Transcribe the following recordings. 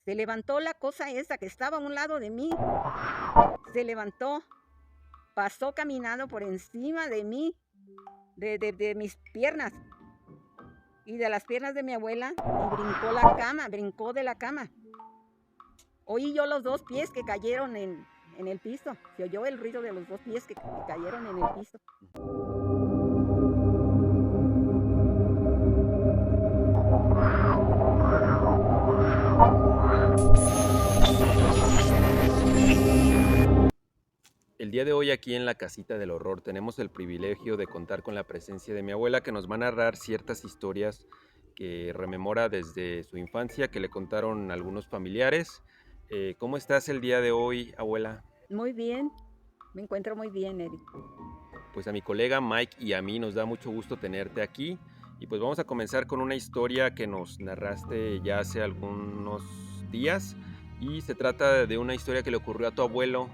Se levantó la cosa esa que estaba a un lado de mí. Se levantó, pasó caminando por encima de mí, de mis piernas y de las piernas de mi abuela y brincó la cama, brincó de la cama. Oí yo los dos pies que cayeron en el piso. Se oyó el ruido de los dos pies que cayeron en el piso. El día de hoy aquí en la Casita del Horror tenemos el privilegio de contar con la presencia de mi abuela que nos va a narrar ciertas historias que rememora desde su infancia, que le contaron algunos familiares. ¿Cómo estás el día de hoy, abuela? Muy bien, me encuentro muy bien, Eric. Pues a mi colega Mike y a mí nos da mucho gusto tenerte aquí y pues vamos a comenzar con una historia que nos narraste ya hace algunos días y se trata de una historia que le ocurrió a tu abuelo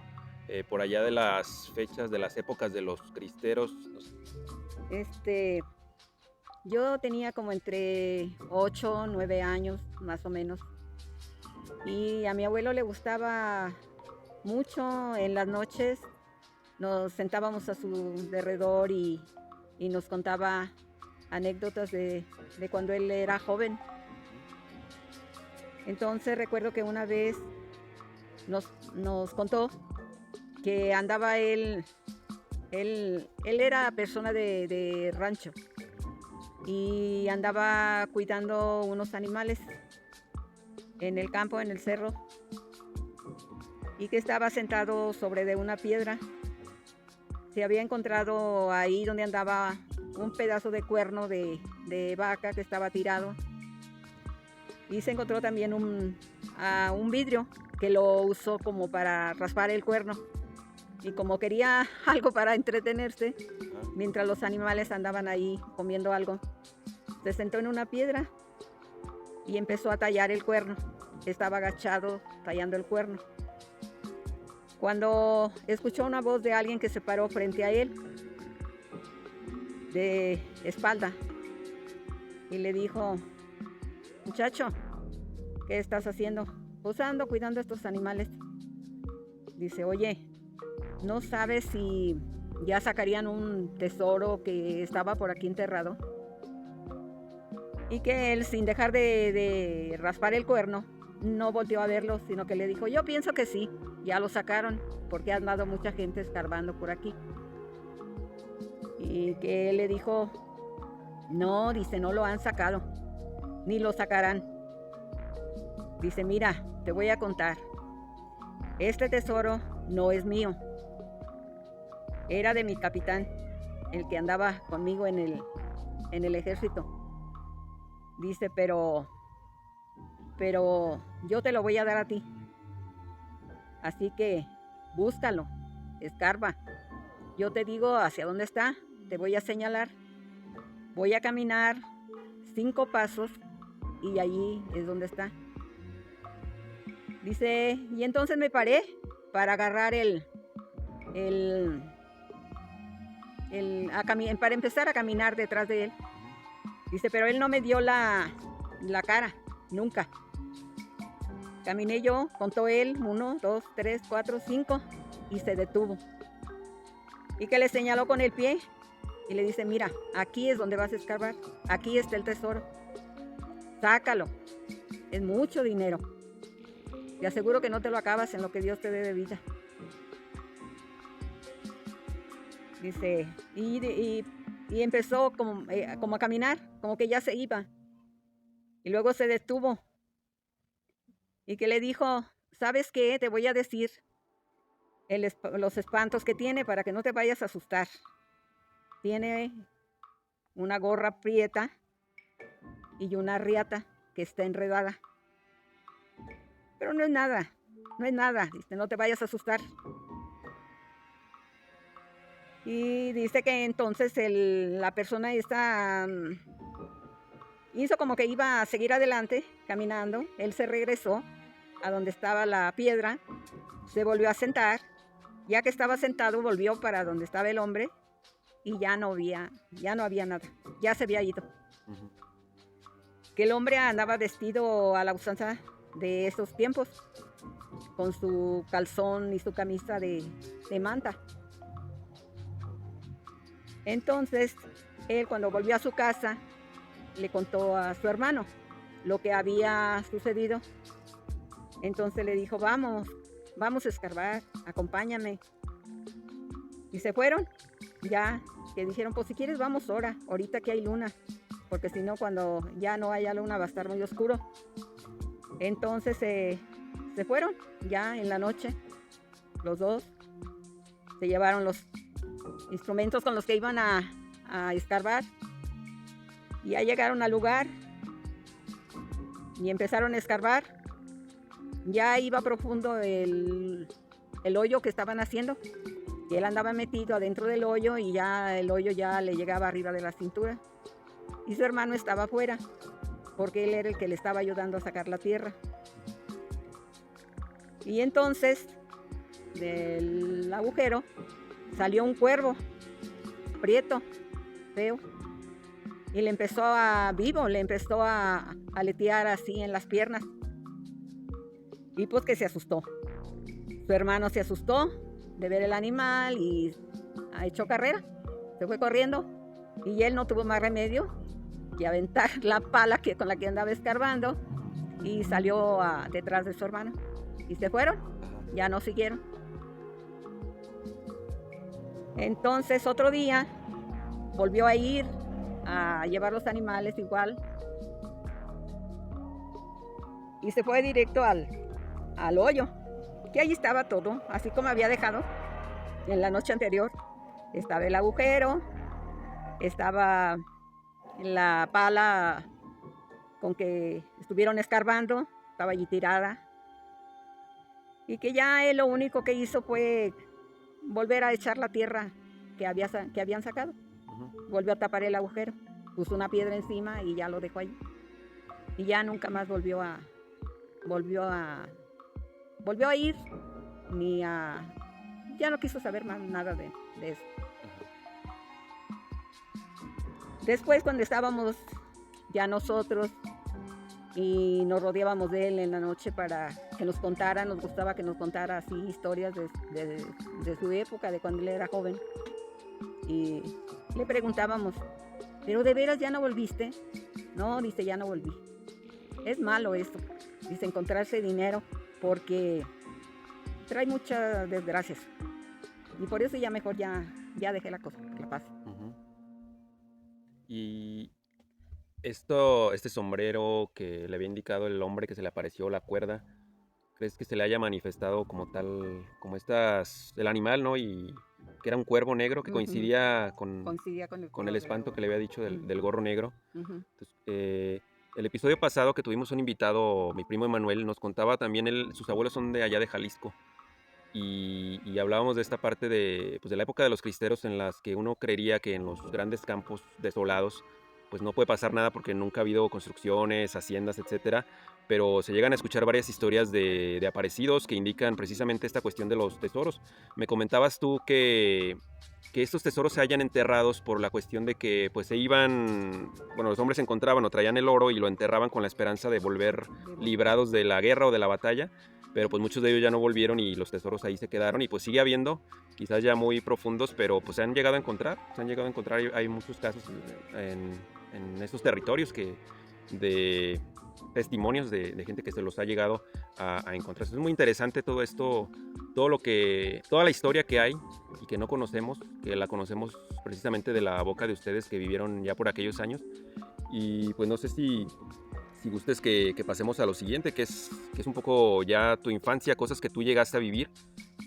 por allá de las fechas, de las épocas de los cristeros. Yo tenía como entre 8 o 9 años, más o menos, y a mi abuelo le gustaba mucho en las noches. Nos sentábamos a su derredor y nos contaba anécdotas de cuando él era joven. Entonces recuerdo que una vez nos contó que andaba él era persona de rancho y andaba cuidando unos animales en el campo, en el cerro, y que estaba sentado sobre de una piedra. Se había encontrado ahí donde andaba un pedazo de cuerno de vaca que estaba tirado, y se encontró también un vidrio que lo usó como para raspar el cuerno, y como quería algo para entretenerse mientras los animales andaban ahí comiendo algo, se sentó en una piedra y empezó a tallar el cuerno. Estaba agachado tallando el cuerno, cuando escuchó una voz de alguien que se paró frente a él, de espalda, y le dijo: muchacho, ¿qué estás haciendo? Pues ando cuidando a estos animales. Dice: oye, ¿no sabes si ya sacarían un tesoro que estaba por aquí enterrado? Y que él, sin dejar de raspar el cuerno, no volteó a verlo, sino que le dijo: yo pienso que sí, ya lo sacaron, porque ha andado mucha gente escarbando por aquí. Y que él le dijo: no, dice, no lo han sacado, ni lo sacarán. Dice: mira, te voy a contar, este tesoro no es mío, era de mi capitán, el que andaba conmigo en el ejército. Dice, pero yo te lo voy a dar a ti. Así que búscalo, escarba. Yo te digo hacia dónde está, te voy a señalar. Voy a caminar 5 pasos y allí es donde está. Dice, y entonces me paré para agarrar para empezar a caminar detrás de él. Dice, pero él no me dio la cara, nunca. Caminé yo, contó él, 1, 2, 3, 4, 5, y se detuvo. Y que le señaló con el pie y le dice, mira, aquí es donde vas a escarbar, aquí está el tesoro. Sácalo, es mucho dinero. Te aseguro que no te lo acabas en lo que Dios te dé de vida. Dice, y empezó como a caminar, como que ya se iba. Y luego se detuvo. Y que le dijo, ¿sabes qué? Te voy a decir los espantos que tiene para que no te vayas a asustar. Tiene una gorra prieta y una riata que está enredada. Pero no es nada, no es nada. Dice, no te vayas a asustar. Y dice que entonces la persona esta hizo como que iba a seguir adelante caminando. Él se regresó a donde estaba la piedra, se volvió a sentar. Ya que estaba sentado, volvió para donde estaba el hombre y ya no había nada, ya se había ido. Que el hombre andaba vestido a la usanza de esos tiempos, con su calzón y su camisa de manta. Entonces, él cuando volvió a su casa, le contó a su hermano lo que había sucedido. Entonces le dijo, vamos a escarbar, acompáñame. Y se fueron, ya que dijeron, pues si quieres vamos ahorita que hay luna, porque si no, cuando ya no haya luna va a estar muy oscuro. Entonces se fueron ya en la noche, los dos, se llevaron los instrumentos con los que iban a escarbar. Y ya llegaron al lugar y empezaron a escarbar. Ya iba profundo el hoyo que estaban haciendo. Y él andaba metido adentro del hoyo y ya el hoyo ya le llegaba arriba de la cintura. Y su hermano estaba afuera, porque él era el que le estaba ayudando a sacar la tierra. Y entonces, del agujero, salió un cuervo, prieto, feo. Y le empezó a aletear así en las piernas. Y pues que se asustó. Su hermano se asustó de ver el animal y echó carrera. Se fue corriendo y él no tuvo más remedio que aventar la pala con la que andaba escarbando y salió detrás de su hermano. Y se fueron, ya no siguieron. Entonces otro día volvió a ir a llevar los animales igual y se fue directo al hoyo, que allí estaba todo, así como había dejado en la noche anterior. Estaba el agujero, estaba la pala con que estuvieron escarbando, estaba allí tirada, y que ya él lo único que hizo fue volver a echar la tierra que habían sacado. Volvió a tapar el agujero, puso una piedra encima y ya lo dejó ahí. Y ya nunca más volvió a ir, ya no quiso saber más nada de eso. Después, cuando estábamos ya nosotros y nos rodeábamos de él en la noche para que nos contara, nos gustaba que nos contara así historias de su época, de cuando él era joven. Y le preguntábamos, ¿pero de veras ya no volviste? No, dice, ya no volví. Es malo esto, dice, encontrarse dinero, porque trae muchas desgracias. Y por eso ya mejor ya dejé la cosa, que pase. Y este sombrero que le había indicado el hombre que se le apareció, la cuerda, ¿crees que se le haya manifestado como tal, como el animal, ¿no? Y que era un cuervo negro que coincidía con el espanto que le había dicho del gorro negro. Entonces, el episodio pasado que tuvimos un invitado, mi primo Emanuel, nos contaba también, sus abuelos son de allá de Jalisco. Y hablábamos de esta parte de la época de los cristeros, en las que uno creería que en los grandes campos desolados pues no puede pasar nada porque nunca ha habido construcciones, haciendas, etcétera, pero se llegan a escuchar varias historias de aparecidos que indican precisamente esta cuestión de los tesoros. Me comentabas tú que estos tesoros se hayan enterrados por la cuestión de que pues se iban, bueno, los hombres se encontraban o traían el oro y lo enterraban con la esperanza de volver librados de la guerra o de la batalla, pero pues muchos de ellos ya no volvieron y los tesoros ahí se quedaron, y pues sigue habiendo, quizás ya muy profundos, pero pues se han llegado a encontrar, hay muchos casos en estos territorios de testimonios de gente que se los ha llegado a encontrar. Es muy interesante todo esto, toda la historia que hay y que no conocemos, que la conocemos precisamente de la boca de ustedes que vivieron ya por aquellos años. Y pues no sé si gustes que pasemos a lo siguiente, que es un poco ya tu infancia, cosas que tú llegaste a vivir,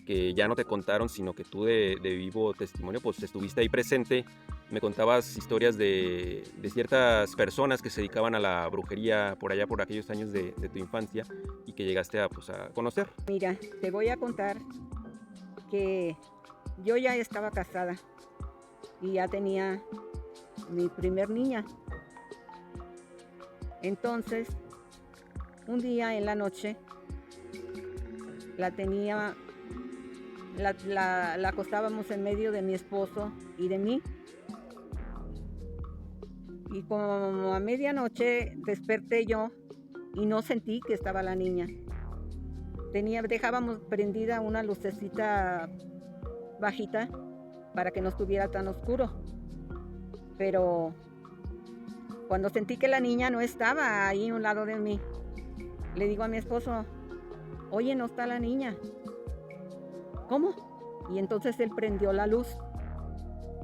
que ya no te contaron, sino que tú de vivo testimonio, pues estuviste ahí presente. Me contabas historias de ciertas personas que se dedicaban a la brujería por allá, por aquellos años de tu infancia, y que llegaste a conocer. Mira, te voy a contar que yo ya estaba casada y ya tenía mi primer niña. Entonces, un día en la noche, la acostábamos en medio de mi esposo y de mí. Y como a medianoche desperté yo y no sentí que estaba la niña. Dejábamos prendida una lucecita bajita para que no estuviera tan oscuro. Pero cuando sentí que la niña no estaba ahí a un lado de mí, le digo a mi esposo, oye, no está la niña. ¿Cómo? Y entonces él prendió la luz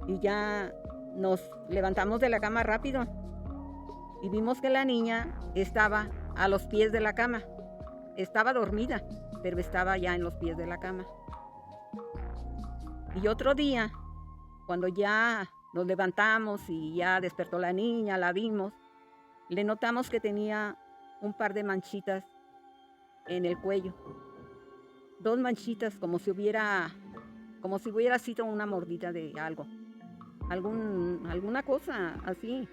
y ya nos levantamos de la cama rápido y vimos que la niña estaba a los pies de la cama. Estaba dormida, pero estaba ya en los pies de la cama. Y otro día, cuando ya nos levantamos y ya despertó la niña, la vimos, le notamos que tenía un par de manchitas en el cuello. 2 manchitas como si hubiera sido una mordida de algo. Alguna cosa así.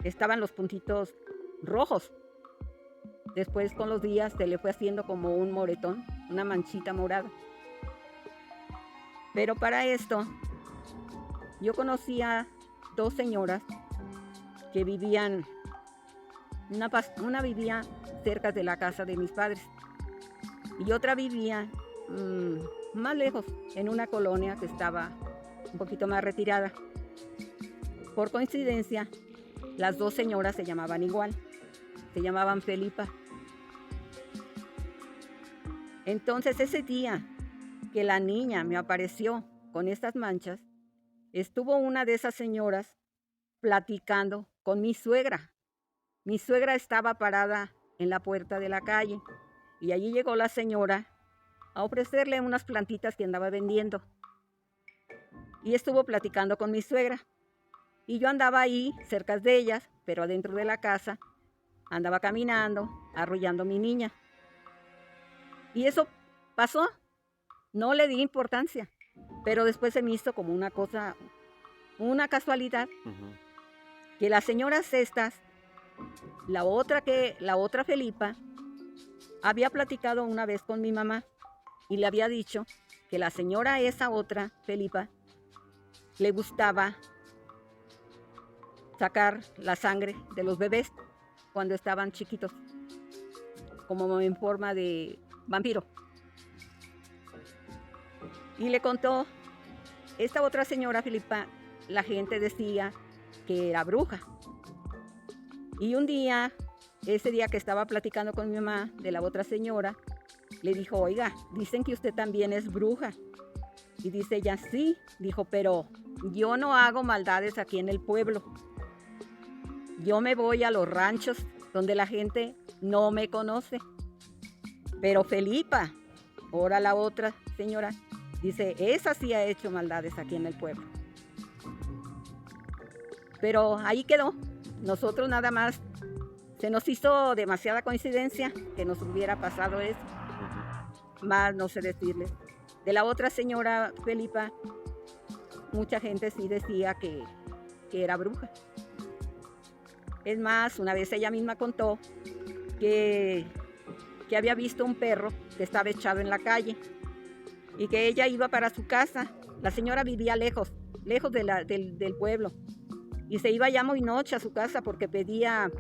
Estaban los puntitos rojos. Después con los días se le fue haciendo como un moretón, una manchita morada. Pero para esto, yo conocía 2 señoras que vivían, una vivía cerca de la casa de mis padres y otra vivía más lejos, en una colonia que estaba un poquito más retirada. Por coincidencia, las 2 señoras se llamaban igual, se llamaban Felipa. Entonces ese día que la niña me apareció con estas manchas, estuvo una de esas señoras platicando con mi suegra. Mi suegra estaba parada en la puerta de la calle y allí llegó la señora a ofrecerle unas plantitas que andaba vendiendo. Y estuvo platicando con mi suegra. Y yo andaba ahí, cerca de ellas, pero adentro de la casa, andaba caminando, arrullando a mi niña. Y eso pasó, no le di importancia, pero después se me hizo como una cosa, una casualidad, que las señoras estas, la otra Felipa, había platicado una vez con mi mamá y le había dicho que la señora esa otra, Felipa, le gustaba sacar la sangre de los bebés cuando estaban chiquitos, como en forma de vampiro. Y le contó, esta otra señora Felipa, la gente decía que era bruja. Y un día, ese día que estaba platicando con mi mamá de la otra señora, le dijo, oiga, dicen que usted también es bruja. Y dice ella, sí, dijo, pero yo no hago maldades aquí en el pueblo. Yo me voy a los ranchos donde la gente no me conoce. Pero Felipa, ahora la otra señora, dice, esa sí ha hecho maldades aquí en el pueblo. Pero ahí quedó. Nosotros nada más, se nos hizo demasiada coincidencia que nos hubiera pasado eso. Más no sé decirles. De la otra señora Felipa, mucha gente sí decía que era bruja. Es más, una vez ella misma contó que había visto un perro que estaba echado en la calle y que ella iba para su casa. La señora vivía lejos del pueblo y se iba ya muy noche a su casa porque pedía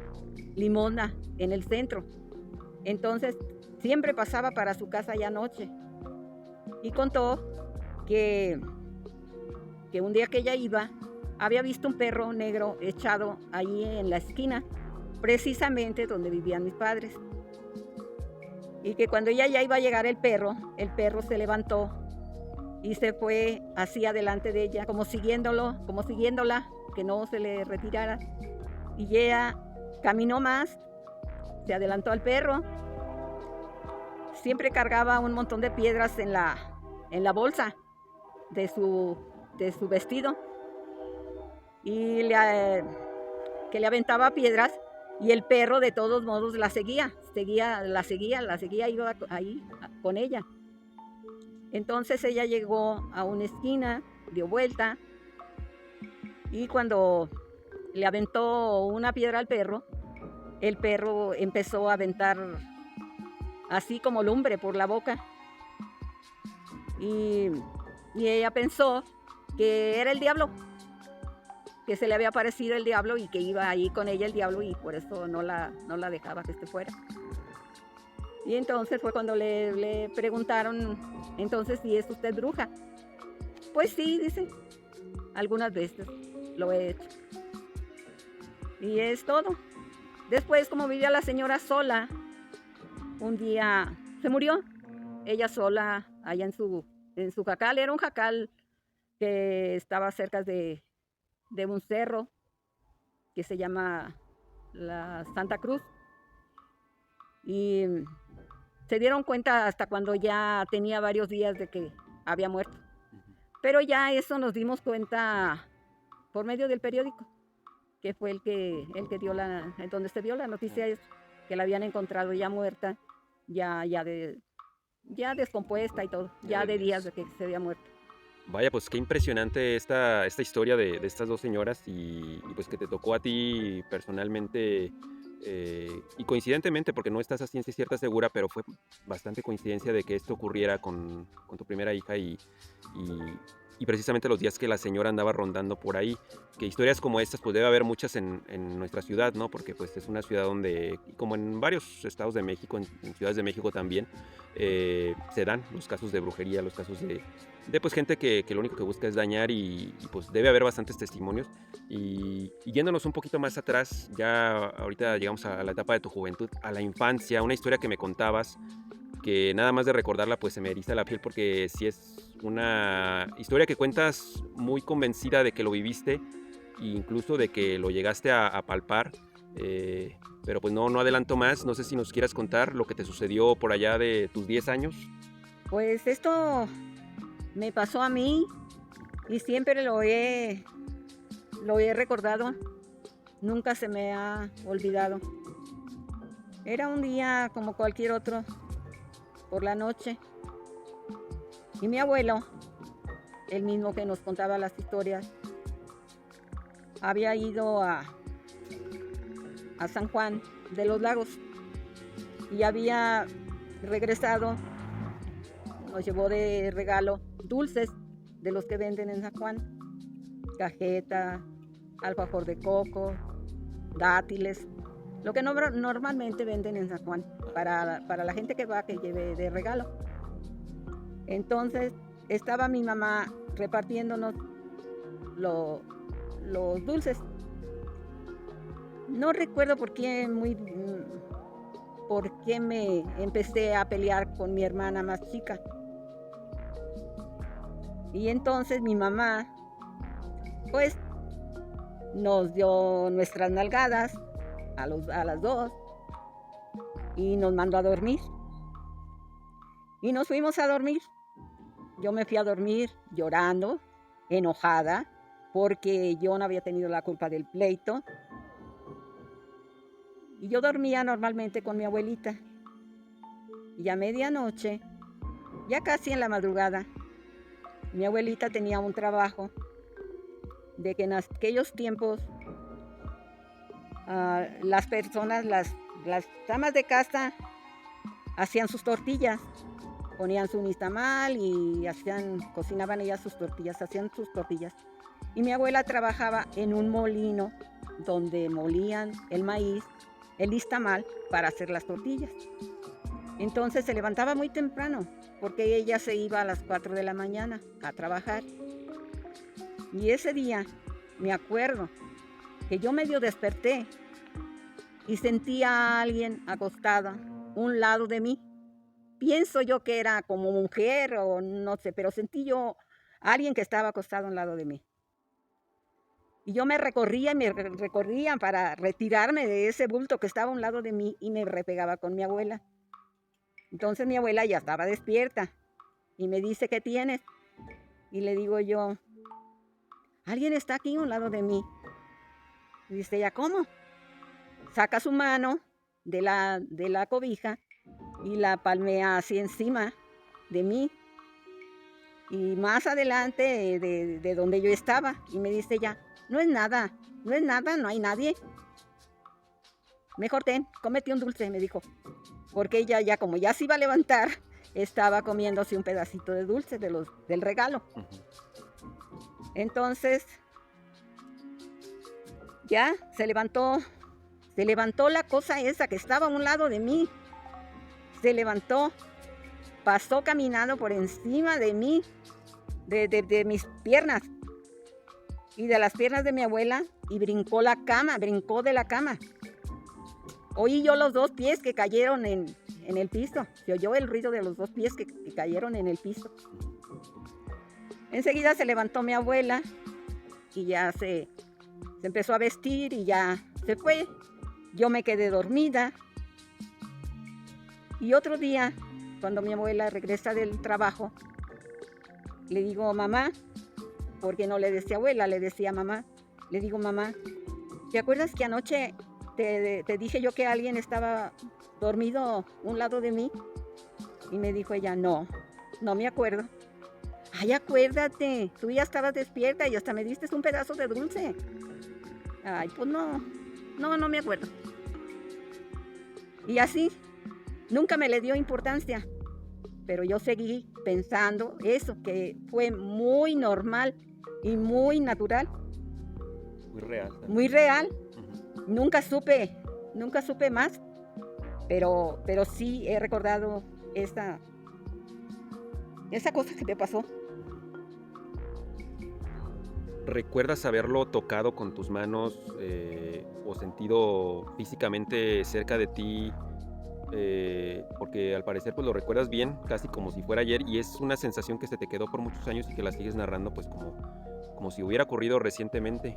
limosna en el centro. Entonces siempre pasaba para su casa ya noche y contó que un día que ella iba había visto un perro negro echado ahí en la esquina, precisamente donde vivían mis padres. Y que cuando ella ya iba a llegar el perro se levantó y se fue así adelante de ella, como siguiéndola, que no se le retirara. Y ella caminó más, se adelantó al perro. Siempre cargaba un montón de piedras en la bolsa de su vestido. Y que le aventaba piedras. Y el perro de todos modos la seguía, iba ahí con ella. Entonces ella llegó a una esquina, dio vuelta y cuando le aventó una piedra al perro, el perro empezó a aventar así como lumbre por la boca. Y ella pensó que era el diablo. que se le había aparecido el diablo y que iba ahí con ella el diablo y por eso no la dejaba que esté fuera. Y entonces fue cuando le preguntaron, entonces, ¿si es usted bruja? Pues sí, dice, algunas veces lo he hecho. Y es todo. Después, como vivía la señora sola, un día se murió. Ella sola, allá en su jacal. Era un jacal que estaba cerca de un cerro que se llama la Santa Cruz. Y se dieron cuenta hasta cuando ya tenía varios días de que había muerto. Pero ya eso nos dimos cuenta por medio del periódico, que fue el que dio donde se dio la noticia, es que la habían encontrado ya muerta, ya descompuesta y todo, ya de días de que se había muerto. Vaya, pues qué impresionante esta historia de estas dos señoras y pues que te tocó a ti personalmente y coincidentemente, porque no estás a ciencia cierta segura, pero fue bastante coincidencia de que esto ocurriera con tu primera hija y precisamente los días que la señora andaba rondando por ahí. Que historias como estas pues debe haber muchas en nuestra ciudad, ¿no? Porque pues es una ciudad donde, como en varios estados de México, en ciudades de México también, se dan los casos de brujería, los casos de pues gente que lo único que busca es dañar y pues debe haber bastantes testimonios. Y yéndonos un poquito más atrás, ya ahorita llegamos a la etapa de tu juventud, a la infancia, una historia que me contabas, que nada más de recordarla pues se me eriza la piel porque sí es una historia que cuentas muy convencida de que lo viviste e incluso de que lo llegaste a palpar. Pero pues no adelanto más, no sé si nos quieras contar lo que te sucedió por allá de tus 10 años. Pues esto me pasó a mí y siempre lo he recordado, nunca se me ha olvidado. Era un día como cualquier otro, por la noche, y mi abuelo, el mismo que nos contaba las historias, había ido a San Juan de los Lagos y había regresado, nos llevó de regalo dulces de los que venden en San Juan, cajeta, alfajor de coco, dátiles, lo que normalmente venden en San Juan para la gente que va, que lleve de regalo. Entonces estaba mi mamá repartiéndonos los dulces. No recuerdo por qué me empecé a pelear con mi hermana más chica. Y entonces mi mamá, pues, nos dio nuestras nalgadas a las dos y nos mandó a dormir. Y nos fuimos a dormir. Yo me fui a dormir llorando, enojada, porque yo no había tenido la culpa del pleito. Y yo dormía normalmente con mi abuelita. Y a medianoche, ya casi en la madrugada, mi abuelita tenía un trabajo de que en aquellos tiempos las personas, las damas de casa, hacían sus tortillas, ponían su nixtamal y cocinaban ellas sus tortillas, hacían sus tortillas. Y mi abuela trabajaba en un molino donde molían el maíz, el nixtamal, para hacer las tortillas. Entonces se levantaba muy temprano, porque ella se iba a las 4 de la mañana a trabajar. Y ese día me acuerdo que yo medio desperté y sentí a alguien acostada a un lado de mí. Pienso yo que era como mujer o no sé, pero sentí yo a alguien que estaba acostado a un lado de mí. Y yo me recorría para retirarme de ese bulto que estaba a un lado de mí y me repegaba con mi abuela. Entonces mi abuela ya estaba despierta y me dice, ¿qué tienes? Y le digo yo, alguien está aquí a un lado de mí. Y dice ella, ¿cómo? Saca su mano de la cobija y la palmea así encima de mí. Y más adelante de donde yo estaba. Y me dice ella, no es nada, no hay nadie. Mejor cómete un dulce, me dijo. Porque ella ya como ya se iba a levantar, estaba comiéndose un pedacito de dulce del regalo. Entonces, ya se levantó la cosa esa que estaba a un lado de mí, se levantó, pasó caminando por encima de mí, de mis piernas y de las piernas de mi abuela, y brincó de la cama. Oí yo los 2 pies que cayeron en el piso, se oyó el ruido de los 2 pies que cayeron en el piso. Enseguida se levantó mi abuela y ya se empezó a vestir y ya se fue. Yo me quedé dormida. Y otro día, cuando mi abuela regresa del trabajo, le digo, mamá, porque no le decía abuela, le decía mamá, le digo, mamá, ¿te acuerdas que anoche te dije yo que alguien estaba dormido a un lado de mí? Y me dijo ella, no me acuerdo. Ay, acuérdate, tú ya estabas despierta y hasta me diste un pedazo de dulce. Ay, pues no me acuerdo. Y así, nunca me le dio importancia, pero yo seguí pensando eso, que fue muy normal y muy natural. Muy real. Muy real. Uh-huh. Nunca supe más, pero sí he recordado esa cosa que me pasó. ¿Recuerdas haberlo tocado con tus manos o sentido físicamente cerca de ti? Porque al parecer pues lo recuerdas bien, casi como si fuera ayer, y es una sensación que se te quedó por muchos años y que la sigues narrando pues como si hubiera ocurrido recientemente.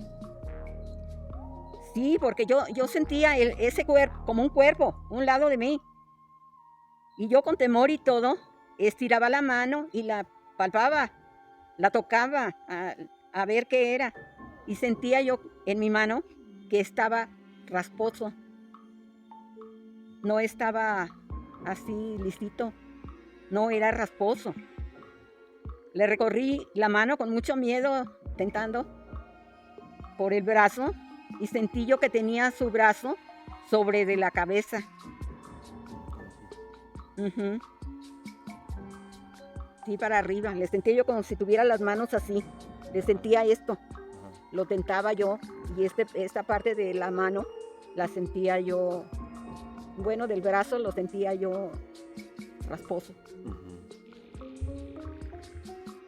Sí, porque yo sentía ese cuerpo, como un cuerpo, un lado de mí. Y yo con temor y todo, estiraba la mano y la palpaba, la tocaba a ver qué era. Y sentía yo en mi mano que estaba rasposo. No estaba así lisito, no, era rasposo. Le recorrí la mano con mucho miedo, tentando por el brazo, y sentí yo que tenía su brazo sobre de la cabeza. Uh-huh. Sí, para arriba. Le sentí yo como si tuviera las manos así. Le sentía esto. Uh-huh. Lo tentaba yo y esta parte de la mano la sentía yo, bueno, del brazo lo sentía yo rasposo. Uh-huh.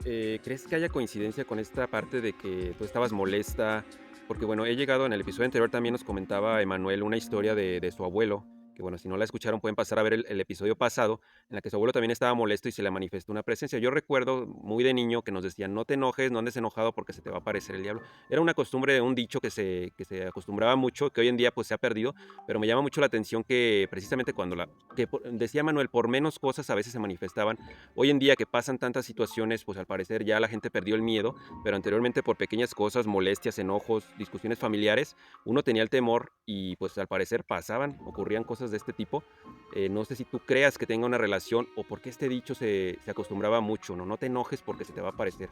¿Crees que haya coincidencia con esta parte de que tú estabas molesta? Porque bueno, he llegado en el episodio anterior, también nos comentaba Emanuel una historia de su abuelo, que bueno, si no la escucharon pueden pasar a ver el episodio pasado, en la que su abuelo también estaba molesto y se le manifestó una presencia. Yo recuerdo muy de niño que nos decían, no te enojes, no andes enojado porque se te va a aparecer el diablo. Era una costumbre, un dicho que se acostumbraba mucho, que hoy en día pues se ha perdido, pero me llama mucho la atención que precisamente cuando decía Manuel, por menos cosas a veces se manifestaban. Hoy en día que pasan tantas situaciones, pues al parecer ya la gente perdió el miedo, pero anteriormente por pequeñas cosas, molestias, enojos, discusiones familiares, uno tenía el temor y pues al parecer ocurrían cosas de este tipo. No sé si tú creas que tenga una relación o por qué este dicho se acostumbraba mucho, ¿no? No te enojes porque se te va a aparecer.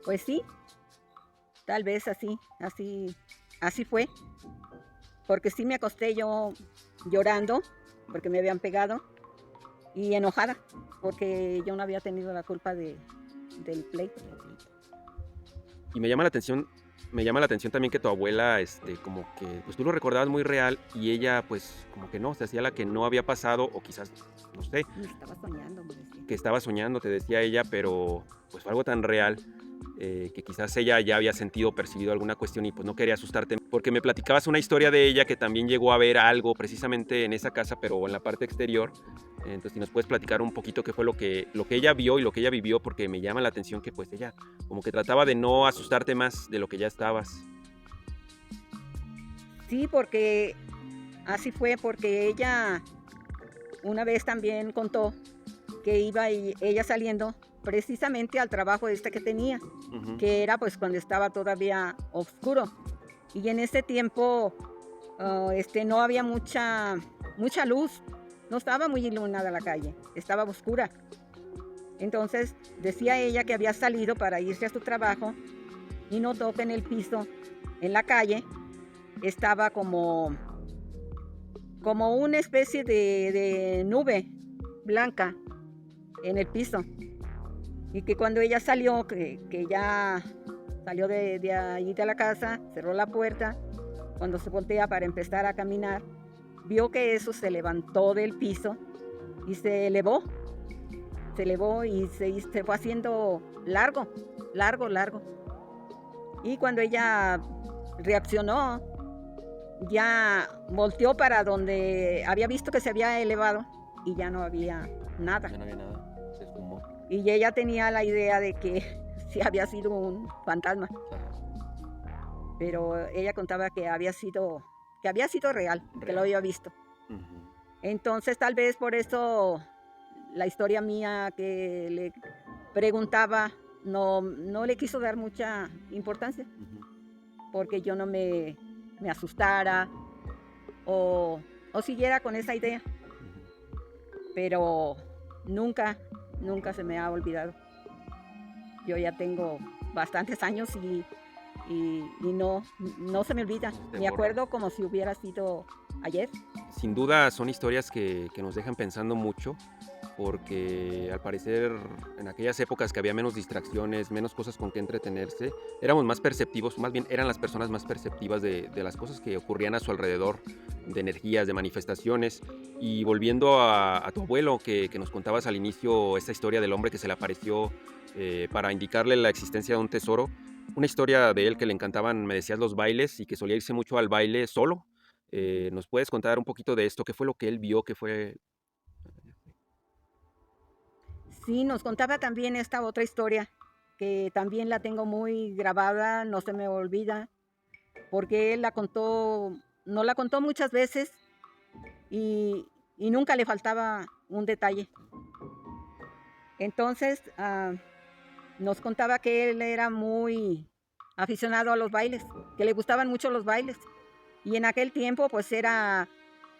Pues sí, tal vez así fue, porque sí me acosté yo llorando porque me habían pegado y enojada porque yo no había tenido la culpa del pleito. Y me llama la atención también que tu abuela, como que, pues tú lo recordabas muy real y ella, pues, como que no, se hacía la que no había pasado o quizás, no sé. Estaba soñando, me decía. Que estaba soñando, te decía ella, pero pues fue algo tan real que quizás ella ya había sentido, percibido alguna cuestión y pues no quería asustarte. Porque me platicabas una historia de ella que también llegó a ver algo precisamente en esa casa, pero en la parte exterior. Entonces, si nos puedes platicar un poquito qué fue lo que ella vio y lo que ella vivió, porque me llama la atención que pues ella como que trataba de no asustarte más de lo que ya estabas. Sí, porque así fue, porque ella una vez también contó que iba ella saliendo precisamente al trabajo que tenía, uh-huh, que era pues cuando estaba todavía oscuro. Y en ese tiempo no había mucha luz, no estaba muy iluminada la calle, estaba oscura. Entonces decía ella que había salido para irse a su trabajo y notó que en el piso, en la calle, estaba como una especie de nube blanca en el piso. Y que cuando ella salió, que ya salió de allí de la casa, cerró la puerta. Cuando se voltea para empezar a caminar, vio que eso se levantó del piso y se elevó y se fue haciendo largo. Y cuando ella reaccionó, ya volteó para donde había visto que se había elevado y ya no había nada. Ya no había nada, se esfumó. Y ella tenía la idea de que sí había sido un fantasma, pero ella contaba que había sido real, que lo había visto. Ujú. Entonces tal vez por eso la historia mía que le preguntaba no le quiso dar mucha importancia, Ujú. porque yo no me asustara o siguiera con esa idea. Ujú. Pero nunca se me ha olvidado. Yo ya tengo bastantes años y no se me olvida. No se te Me borra. acuerdo como si hubiera sido ayer. Sin duda son historias que nos dejan pensando mucho, porque al parecer en aquellas épocas que había menos distracciones, menos cosas con que entretenerse, éramos más perceptivos, más bien eran las personas más perceptivas de las cosas que ocurrían a su alrededor, de energías, de manifestaciones. Y volviendo a tu abuelo, que nos contabas al inicio esta historia del hombre que se le apareció para indicarle la existencia de un tesoro, una historia de él que le encantaban, me decías, los bailes y que solía irse mucho al baile solo. ¿Nos puedes contar un poquito de esto? ¿Qué fue lo que él vio? ¿Qué fue? Sí, nos contaba también esta otra historia, que también la tengo muy grabada, no se me olvida, porque él nos la contó muchas veces y nunca le faltaba un detalle. Entonces, nos contaba que él era muy aficionado a los bailes, que le gustaban mucho los bailes. Y en aquel tiempo pues era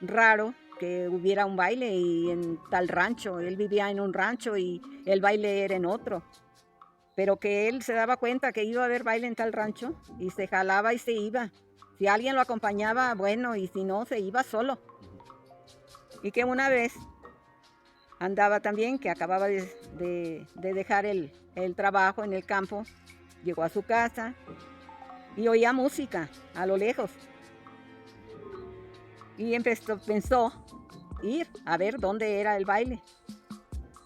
raro que hubiera un baile y en tal rancho. Él vivía en un rancho y el baile era en otro. Pero que él se daba cuenta que iba a haber baile en tal rancho y se jalaba y se iba. Si alguien lo acompañaba, bueno, y si no, se iba solo. Y que una vez andaba también, que acababa de dejar el trabajo en el campo, llegó a su casa y oía música a lo lejos. Y pensó ir a ver dónde era el baile.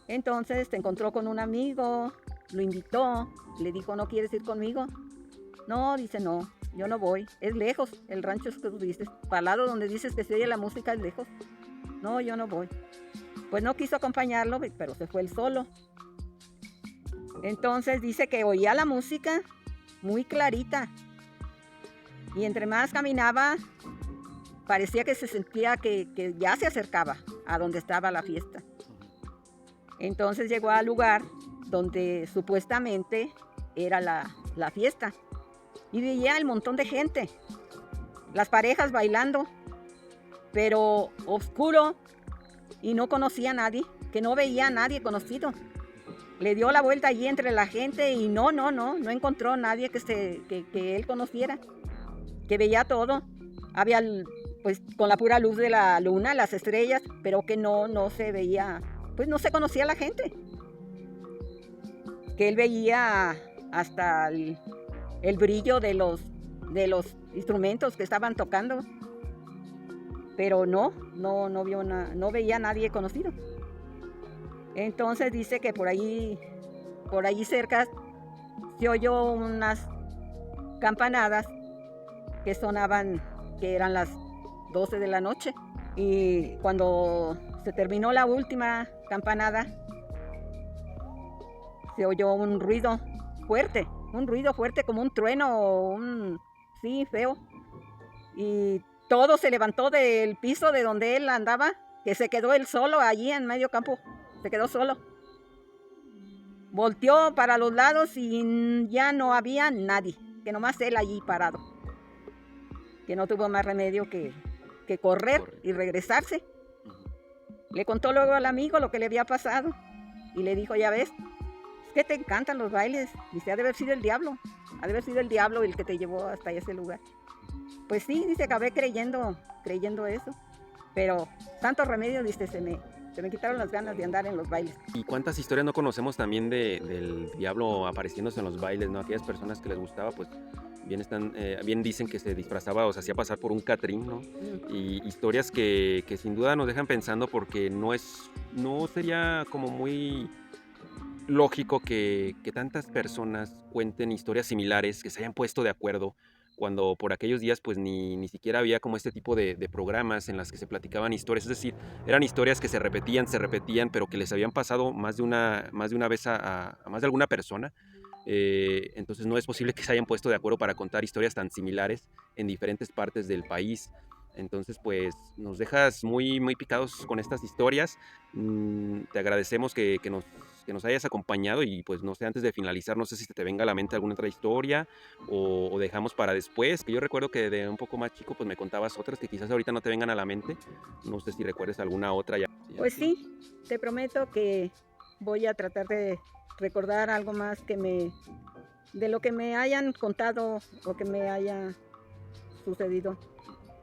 Entonces se encontró con un amigo, lo invitó, le dijo, ¿no quieres ir conmigo? No, dice, no, yo no voy, es lejos, el rancho es que tú dices, para el lado donde dices que se oye la música es lejos. No, yo no voy. Pues no quiso acompañarlo, pero se fue él solo. Entonces dice que oía la música muy clarita. Y entre más caminaba, parecía que se sentía que ya se acercaba a donde estaba la fiesta. Entonces llegó al lugar donde supuestamente era la fiesta. Y veía el montón de gente, las parejas bailando, pero oscuro, y no conocía a nadie, que no veía a nadie conocido. Le dio la vuelta allí entre la gente y no encontró a nadie que él conociera, que veía todo. Había pues con la pura luz de la luna, las estrellas, pero que no se veía, pues no se conocía a la gente. Que él veía hasta el brillo de los instrumentos que estaban tocando, pero no veía a nadie conocido. Entonces dice que por allí cerca se oyó unas campanadas que sonaban, que eran las 12 de la noche. Y cuando se terminó la última campanada, se oyó un ruido fuerte como un trueno, sí, feo. Y todo se levantó del piso de donde él andaba, que se quedó él solo allí en medio campo, se quedó solo. Volteó para los lados y ya no había nadie, que nomás él allí parado. Que no tuvo más remedio que correr y regresarse. Le contó luego al amigo lo que le había pasado y le dijo, ya ves, es que te encantan los bailes. Dice, ha de haber sido el diablo el que te llevó hasta ese lugar. Pues sí, dice, acabé creyendo eso. pero tanto remedio, dice, se me quitaron las ganas de andar en los bailes. ¿Y cuántas historias no conocemos también del diablo apareciéndose en los bailes, ¿no? Aquellas personas que les gustaba, pues bien dicen que se disfrazaba o se hacía pasar por un Catrín, ¿no? Y historias que sin duda nos dejan pensando porque no sería como muy lógico que tantas personas cuenten historias similares, que se hayan puesto de acuerdo, cuando por aquellos días pues ni siquiera había como este tipo de programas en las que se platicaban historias, es decir, eran historias que se repetían, pero que les habían pasado más de una vez a más de alguna persona. Entonces no es posible que se hayan puesto de acuerdo para contar historias tan similares en diferentes partes del país. Entonces, pues nos dejas muy picados con estas historias. Te agradecemos que nos hayas acompañado y pues no sé, antes de finalizar, no sé si te venga a la mente alguna otra historia o dejamos para después, que yo recuerdo que de un poco más chico pues me contabas otras que quizás ahorita no te vengan a la mente. No sé si recuerdes alguna otra ya. Pues sí, te prometo que voy a tratar de recordar algo más de lo que me hayan contado o que me haya sucedido.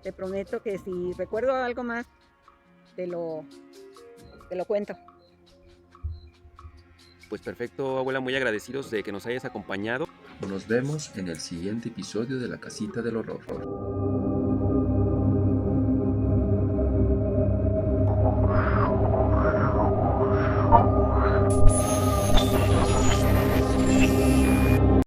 Te prometo que si recuerdo algo más, te lo, te lo cuento. Pues perfecto, abuela, muy agradecidos de que nos hayas acompañado. Nos vemos en el siguiente episodio de La Casita del Horror.